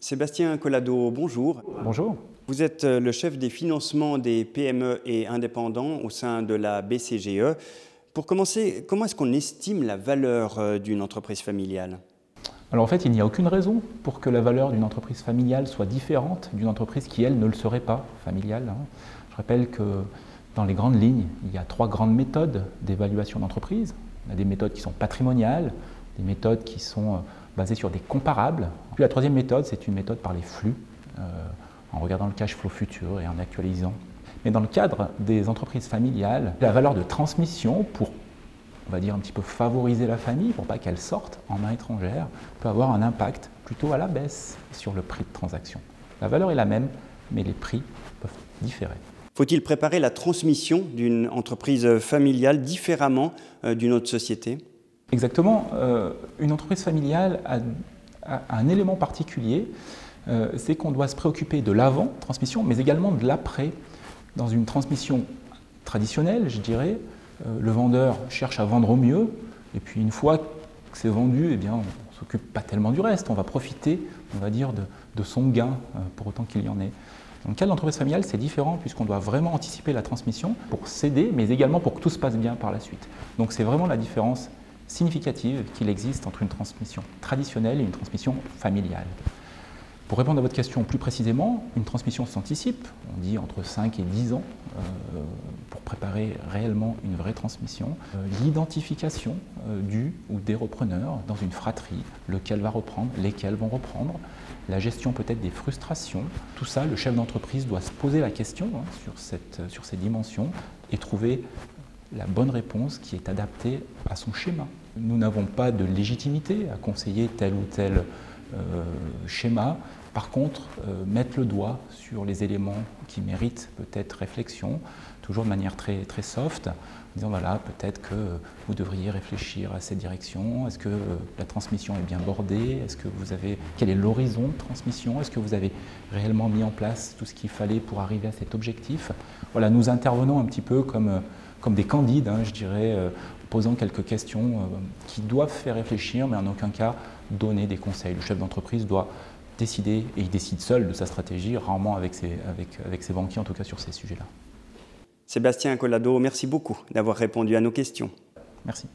Sébastien Collado, bonjour. Bonjour. Vous êtes le chef des financements des PME et indépendants au sein de la BCGE. Pour commencer, comment est-ce qu'on estime la valeur d'une entreprise familiale ? Alors en fait, il n'y a aucune raison pour que la valeur d'une entreprise familiale soit différente d'une entreprise qui, elle, ne le serait pas familiale. Je rappelle que dans les grandes lignes, il y a 3 grandes méthodes d'évaluation d'entreprise. On a des méthodes qui sont patrimoniales, des méthodes qui sont basées sur des comparables. Puis la 3e méthode, c'est une méthode par les flux, en regardant le cash flow futur et en actualisant. Mais dans le cadre des entreprises familiales, la valeur de transmission pour, on va dire, un petit peu favoriser la famille, pour pas qu'elle sorte en main étrangère, peut avoir un impact plutôt à la baisse sur le prix de transaction. La valeur est la même, mais les prix peuvent différer. Faut-il préparer la transmission d'une entreprise familiale différemment d'une autre société ? Exactement. Une entreprise familiale a un élément particulier, c'est qu'on doit se préoccuper de l'avant-transmission, mais également de l'après. Dans une transmission traditionnelle, je dirais, le vendeur cherche à vendre au mieux, et puis une fois que c'est vendu, eh bien, on ne s'occupe pas tellement du reste, on va profiter, on va dire, de son gain, pour autant qu'il y en ait. Dans le cas de l'entreprise familiale, c'est différent puisqu'on doit vraiment anticiper la transmission pour céder, mais également pour que tout se passe bien par la suite. Donc c'est vraiment la différence significative qu'il existe entre une transmission traditionnelle et une transmission familiale. Pour répondre à votre question plus précisément, une transmission s'anticipe, on dit entre 5 et 10 ans, pour préparer réellement une vraie transmission. L'identification du ou des repreneurs dans une fratrie, lequel va reprendre, lesquels vont reprendre, la gestion peut-être des frustrations, tout ça, le chef d'entreprise doit se poser la question sur ces dimensions et trouver la bonne réponse qui est adaptée à son schéma. Nous n'avons pas de légitimité à conseiller tel ou tel schéma. Par contre, mettre le doigt sur les éléments qui méritent peut-être réflexion, toujours de manière très, très soft, en disant voilà, peut-être que vous devriez réfléchir à cette direction, est-ce que la transmission est bien bordée, quel est l'horizon de transmission, est-ce que vous avez réellement mis en place tout ce qu'il fallait pour arriver à cet objectif. Voilà, nous intervenons un petit peu comme des candides, je dirais, posant quelques questions qui doivent faire réfléchir, mais en aucun cas donner des conseils. Le chef d'entreprise doit décider, et il décide seul de sa stratégie, rarement avec ses banquiers, en tout cas sur ces sujets-là. Sébastien Collado, merci beaucoup d'avoir répondu à nos questions. Merci.